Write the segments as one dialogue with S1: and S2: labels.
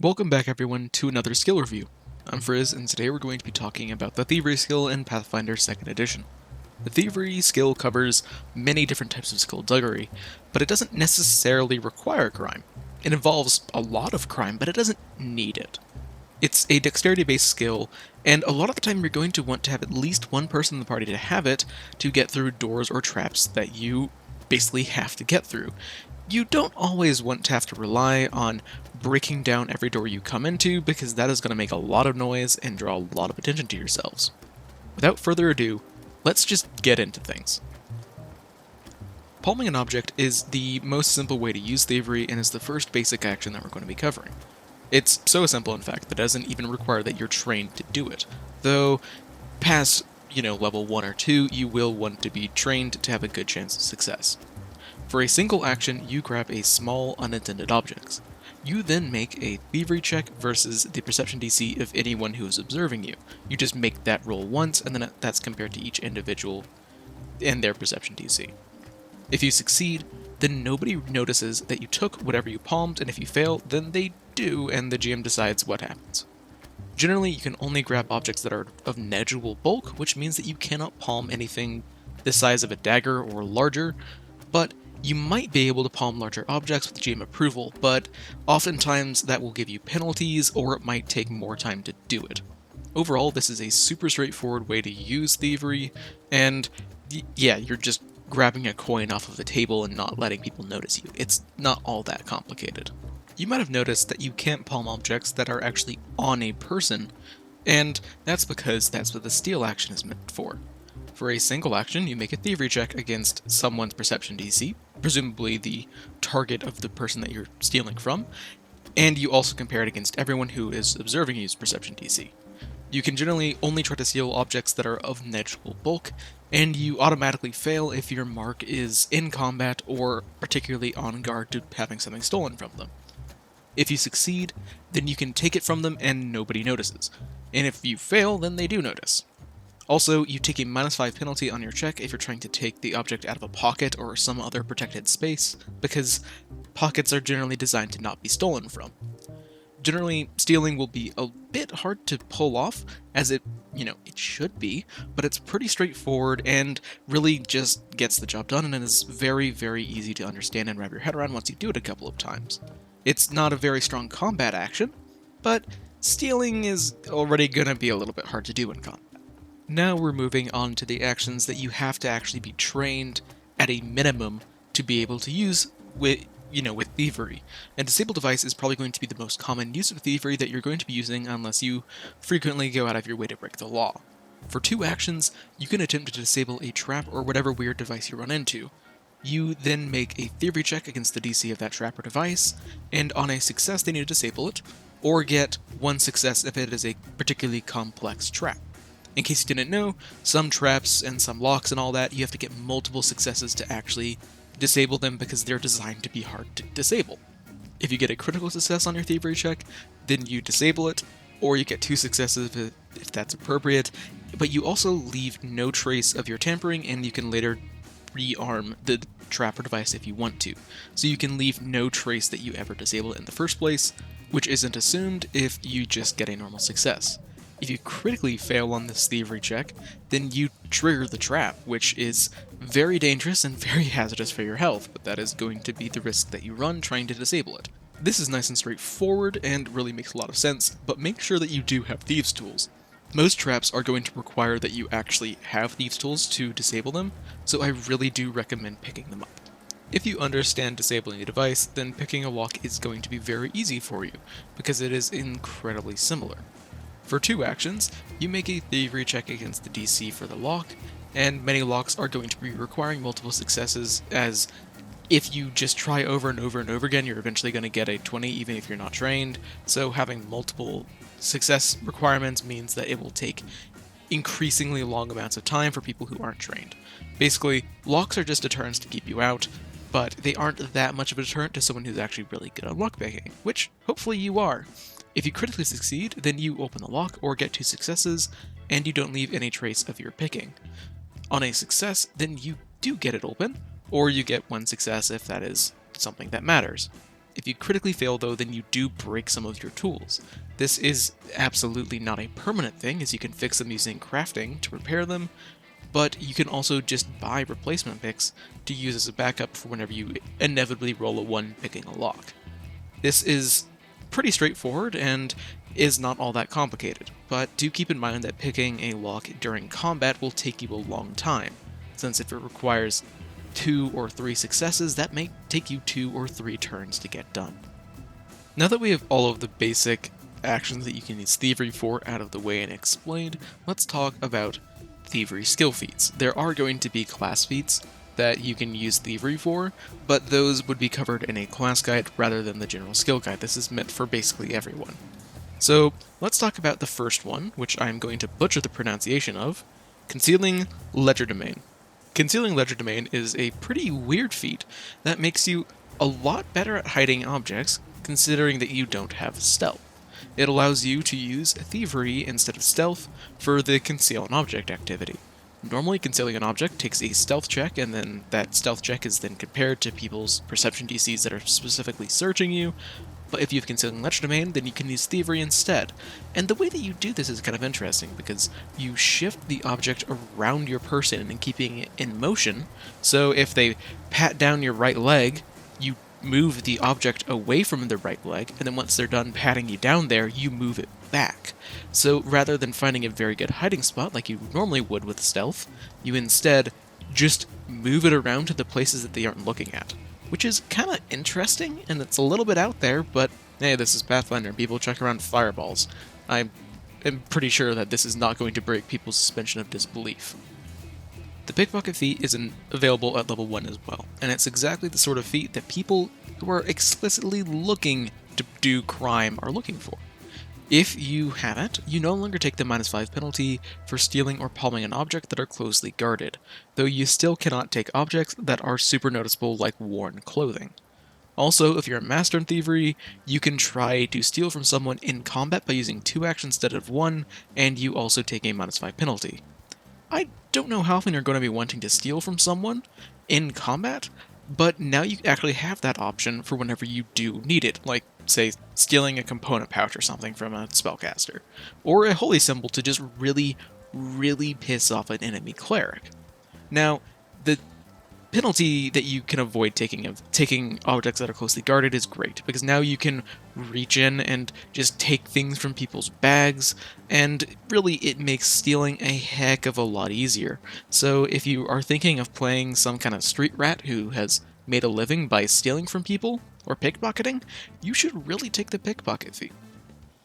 S1: Welcome back everyone to another skill review. I'm Frizz, and today we're going to be talking about the Thievery skill in Pathfinder 2nd Edition. The Thievery skill covers many different types of skullduggery, but it doesn't necessarily require crime. It involves a lot of crime, but it doesn't need it. It's a dexterity-based skill, and a lot of the time you're going to want to have at least one person in the party to have it to get through doors or traps that you basically have to get through. You don't always want to have to rely on breaking down every door you come into, because that is going to make a lot of noise and draw a lot of attention to yourselves. Without further ado, let's just get into things. Palming an object is the most simple way to use Thievery and is the first basic action that we're going to be covering. It's so simple, in fact, that it doesn't even require that you're trained to do it, though past, level 1 or 2, you will want to be trained to have a good chance of success. For a single action, you grab a small unintended object. You then make a Thievery check versus the perception DC of anyone who is observing you. You just make that roll once, and then that's compared to each individual and their perception DC. If you succeed, then nobody notices that you took whatever you palmed, and if you fail, then they do, and the GM decides what happens. Generally, you can only grab objects that are of negligible bulk, which means that you cannot palm anything the size of a dagger or larger, but you might be able to palm larger objects with GM approval, but oftentimes that will give you penalties, or it might take more time to do it. Overall, this is a super straightforward way to use Thievery, and yeah, you're just grabbing a coin off of the table and not letting people notice you. It's not all that complicated. You might have noticed that you can't palm objects that are actually on a person, and that's because that's what the steal action is meant for. For a single action, you make a Thievery check against someone's perception DC, presumably the target of the person that you're stealing from, and you also compare it against everyone who is observing you's perception DC. You can generally only try to steal objects that are of negligible bulk, and you automatically fail if your mark is in combat or particularly on guard to having something stolen from them. If you succeed, then you can take it from them and nobody notices, and if you fail, then they do notice. Also, you take a -5 penalty on your check if you're trying to take the object out of a pocket or some other protected space, because pockets are generally designed to not be stolen from. Generally, stealing will be a bit hard to pull off, as it should be, but it's pretty straightforward and really just gets the job done, and it is very, very easy to understand and wrap your head around once you do it a couple of times. It's not a very strong combat action, but stealing is already gonna be a little bit hard to do in combat. Now we're moving on to the actions that you have to actually be trained at a minimum to be able to use with Thievery. And Disable Device is probably going to be the most common use of Thievery that you're going to be using unless you frequently go out of your way to break the law. For 2 actions, you can attempt to disable a trap or whatever weird device you run into. You then make a Thievery check against the DC of that trap or device, and on a success they need to disable it, or get 1 success if it is a particularly complex trap. In case you didn't know, some traps and some locks and all that, you have to get multiple successes to actually disable them because they're designed to be hard to disable. If you get a critical success on your Thievery check, then you disable it, or you get 2 successes if that's appropriate, but you also leave no trace of your tampering, and you can later rearm the trap or device if you want to. So you can leave no trace that you ever disable it in the first place, which isn't assumed if you just get a normal success. If you critically fail on this Thievery check, then you trigger the trap, which is very dangerous and very hazardous for your health, but that is going to be the risk that you run trying to disable it. This is nice and straightforward and really makes a lot of sense, but make sure that you do have Thieves' Tools. Most traps are going to require that you actually have Thieves' Tools to disable them, so I really do recommend picking them up. If you understand disabling a device, then picking a lock is going to be very easy for you, because it is incredibly similar. For 2 actions, you make a Thievery check against the DC for the lock, and many locks are going to be requiring multiple successes, as if you just try over and over and over again, you're eventually going to get a 20 even if you're not trained, so having multiple success requirements means that it will take increasingly long amounts of time for people who aren't trained. Basically, locks are just deterrents to keep you out, but they aren't that much of a deterrent to someone who's actually really good at lockpicking, which hopefully you are. If you critically succeed, then you open the lock or get 2 successes, and you don't leave any trace of your picking. On a success, then you do get it open, or you get 1 success if that is something that matters. If you critically fail though, then you do break some of your tools. This is absolutely not a permanent thing, as you can fix them using crafting to repair them, but you can also just buy replacement picks to use as a backup for whenever you inevitably roll a 1 picking a lock. This is pretty straightforward and is not all that complicated, but do keep in mind that picking a lock during combat will take you a long time, since if it requires 2 or 3 successes, that may take you 2 or 3 turns to get done. Now that we have all of the basic actions that you can use Thievery for out of the way and explained, let's talk about Thievery skill feats. There are going to be class feats that you can use Thievery for, but those would be covered in a class guide rather than the general skill guide. This is meant for basically everyone. So let's talk about the first one, which I'm going to butcher the pronunciation of, Concealing Legerdemain. Concealing Legerdemain is a pretty weird feat that makes you a lot better at hiding objects, considering that you don't have stealth. It allows you to use Thievery instead of stealth for the Conceal an Object activity. Normally, concealing an object takes a stealth check, and then that stealth check is then compared to people's perception DCs that are specifically searching you, but if you have Concealing Legerdemain, then you can use Thievery instead. And the way that you do this is kind of interesting, because you shift the object around your person and keeping it in motion, so if they pat down your right leg, you move the object away from the right leg, and then once they're done patting you down there, you move it back. So rather than finding a very good hiding spot like you normally would with stealth, you instead just move it around to the places that they aren't looking at. Which is kind of interesting, and it's a little bit out there, but hey, this is Pathfinder, and people check around fireballs. I am pretty sure that this is not going to break people's suspension of disbelief. The Pickpocket feat is available at level 1 as well, and it's exactly the sort of feat that people who are explicitly looking to do crime are looking for. If you have it, you no longer take the -5 penalty for stealing or palming an object that are closely guarded, though you still cannot take objects that are super noticeable like worn clothing. Also, if you're a master in Thievery, you can try to steal from someone in combat by using 2 actions instead of 1, and you also take a -5 penalty. I don't know how often you're going to be wanting to steal from someone in combat, but now you actually have that option for whenever you do need it, like, say, stealing a component pouch or something from a spellcaster, or a holy symbol to just really, really piss off an enemy cleric. Now, the penalty that you can avoid taking objects that are closely guarded is great, because now you can reach in and just take things from people's bags, and really it makes stealing a heck of a lot easier. So if you are thinking of playing some kind of street rat who has made a living by stealing from people, or pickpocketing, you should really take the pickpocket feat.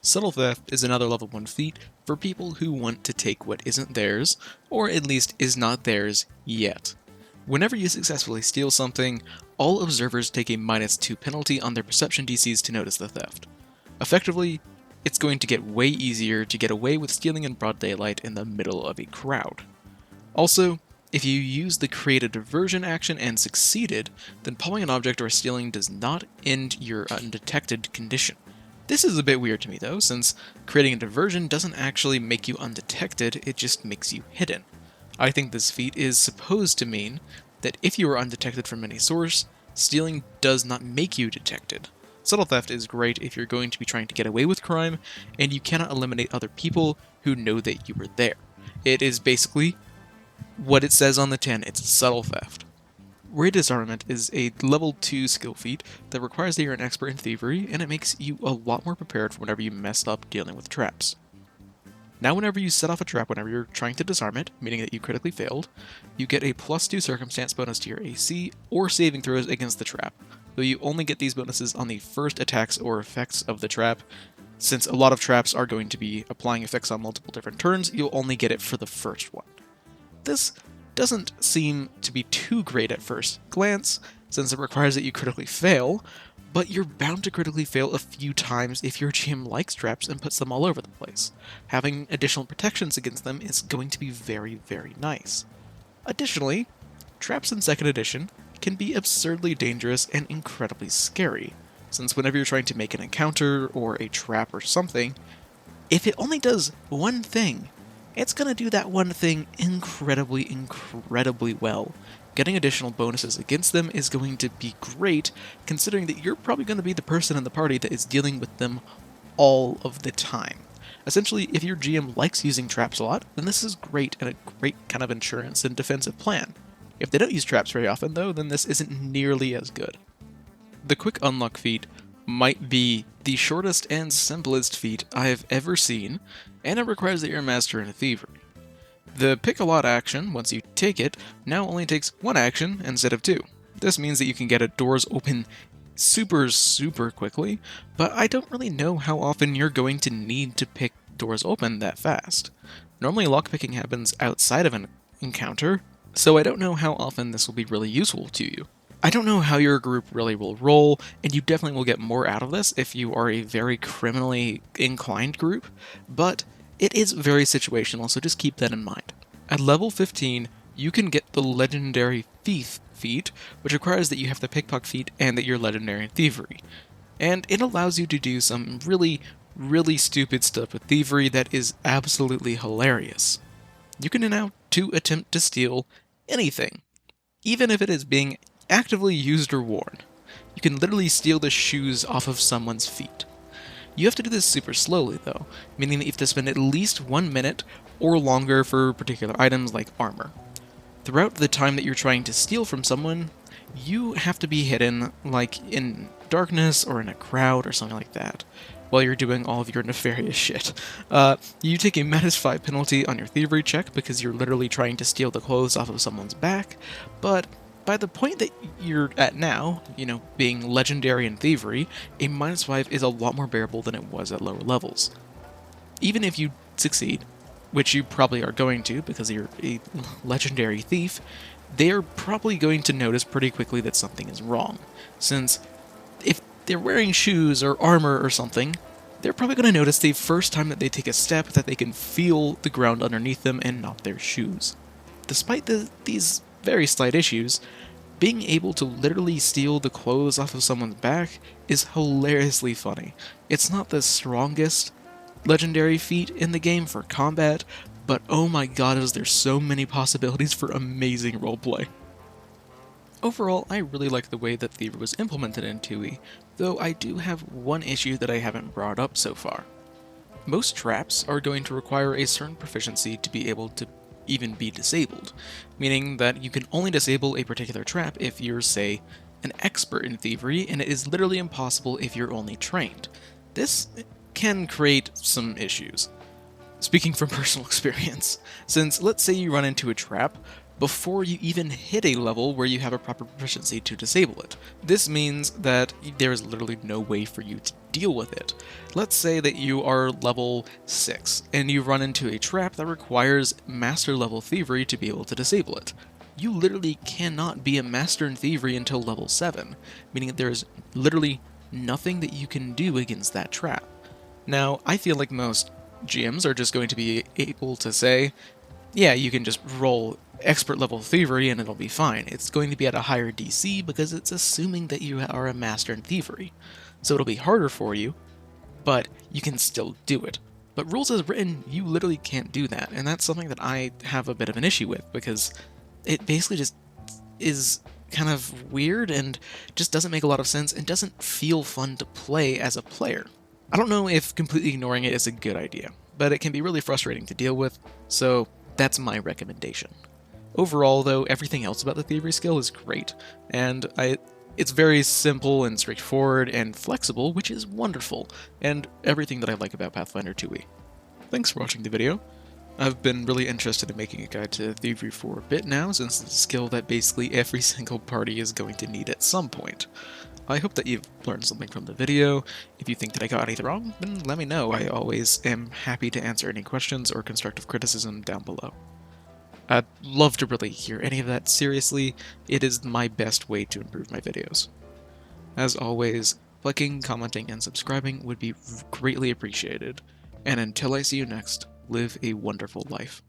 S1: Subtle Theft is another level 1 feat for people who want to take what isn't theirs, or at least is not theirs yet. Whenever you successfully steal something, all observers take a -2 penalty on their perception DCs to notice the theft. Effectively, it's going to get way easier to get away with stealing in broad daylight in the middle of a crowd. Also, if you use the Create a Diversion action and succeeded, then palming an object or stealing does not end your undetected condition. This is a bit weird to me though, since creating a diversion doesn't actually make you undetected, it just makes you hidden. I think this feat is supposed to mean that if you are undetected from any source, stealing does not make you detected. Subtle Theft is great if you're going to be trying to get away with crime, and you cannot eliminate other people who know that you were there. It is basically what it says on the tin, it's Subtle Theft. Redisarmament is a level 2 skill feat that requires that you're an expert in Thievery, and it makes you a lot more prepared for whenever you mess up dealing with traps. Now whenever you set off a trap whenever you're trying to disarm it, meaning that you critically failed, you get a +2 circumstance bonus to your AC or saving throws against the trap, though you only get these bonuses on the first attacks or effects of the trap. Since a lot of traps are going to be applying effects on multiple different turns, you'll only get it for the first one. This doesn't seem to be too great at first glance, since it requires that you critically fail, but you're bound to critically fail a few times if your GM likes traps and puts them all over the place. Having additional protections against them is going to be very, very nice. Additionally, traps in 2nd edition can be absurdly dangerous and incredibly scary, since whenever you're trying to make an encounter or a trap or something, if it only does one thing, it's going to do that one thing incredibly, incredibly well, getting additional bonuses against them is going to be great, considering that you're probably going to be the person in the party that is dealing with them all of the time. Essentially, if your GM likes using traps a lot, then this is great and a great kind of insurance and defensive plan. If they don't use traps very often, though, then this isn't nearly as good. The Quick Unlock feat might be the shortest and simplest feat I have ever seen, and it requires that you're a master in Thievery. The Pick a Lot action, once you take it, now only takes one action instead of two. This means that you can get doors open super quickly, but I don't really know how often you're going to need to pick doors open that fast. Normally lockpicking happens outside of an encounter, so I don't know how often this will be really useful to you. I don't know how your group really will roll, and you definitely will get more out of this if you are a very criminally inclined group, but it is very situational, so just keep that in mind. At level 15, you can get the legendary Thief feat, which requires that you have the Pickpocket feat and that you're legendary in Thievery. And it allows you to do some really stupid stuff with Thievery that is absolutely hilarious. You can now attempt to steal anything, even if it is being actively used or worn. You can literally steal the shoes off of someone's feet. You have to do this super slowly though, meaning that you have to spend at least 1 minute or longer for particular items like armor. Throughout the time that you're trying to steal from someone, you have to be hidden, like in darkness or in a crowd or something like that, while you're doing all of your nefarious shit. You take a -5 penalty on your Thievery check because you're literally trying to steal the clothes off of someone's back, but by the point that you're at now, being legendary in Thievery, a -5 is a lot more bearable than it was at lower levels. Even if you succeed, which you probably are going to because you're a legendary thief, they're probably going to notice pretty quickly that something is wrong, since if they're wearing shoes or armor or something, they're probably going to notice the first time that they take a step that they can feel the ground underneath them and not their shoes. Despite these very slight issues, being able to literally steal the clothes off of someone's back is hilariously funny. It's not the strongest legendary feat in the game for combat, but oh my god is there so many possibilities for amazing roleplay. Overall, I really like the way that Thievery was implemented in 2e, though I do have one issue that I haven't brought up so far. Most traps are going to require a certain proficiency to be able to even be disabled, meaning that you can only disable a particular trap if you're, say, an expert in Thievery, and it is literally impossible if you're only trained. This can create some issues. Speaking from personal experience, since let's say you run into a trap before you even hit a level where you have a proper proficiency to disable it. This means that there is literally no way for you to deal with it. Let's say that you are level 6 and you run into a trap that requires master level Thievery to be able to disable it. You literally cannot be a master in Thievery until level 7, meaning that there is literally nothing that you can do against that trap. Now, I feel like most GMs are just going to be able to say, yeah, you can just roll expert level Thievery and it'll be fine. It's going to be at a higher DC because it's assuming that you are a master in Thievery. So it'll be harder for you, but you can still do it. But rules as written, you literally can't do that, and that's something that I have a bit of an issue with, because it basically just is kind of weird and just doesn't make a lot of sense and doesn't feel fun to play as a player. I don't know if completely ignoring it is a good idea, but it can be really frustrating to deal with, so that's my recommendation. Overall, though, everything else about the Thievery skill is great, and it's very simple and straightforward and flexible, which is wonderful, and everything that I like about Pathfinder 2e. Thanks for watching the video. I've been really interested in making a guide to Thievery for a bit now, since it's a skill that basically every single party is going to need at some point. I hope that you've learned something from the video. If you think that I got anything wrong, then let me know. I always am happy to answer any questions or constructive criticism down below. I'd love to really hear any of that. Seriously, it is my best way to improve my videos. As always, liking, commenting, and subscribing would be greatly appreciated. And until I see you next, live a wonderful life.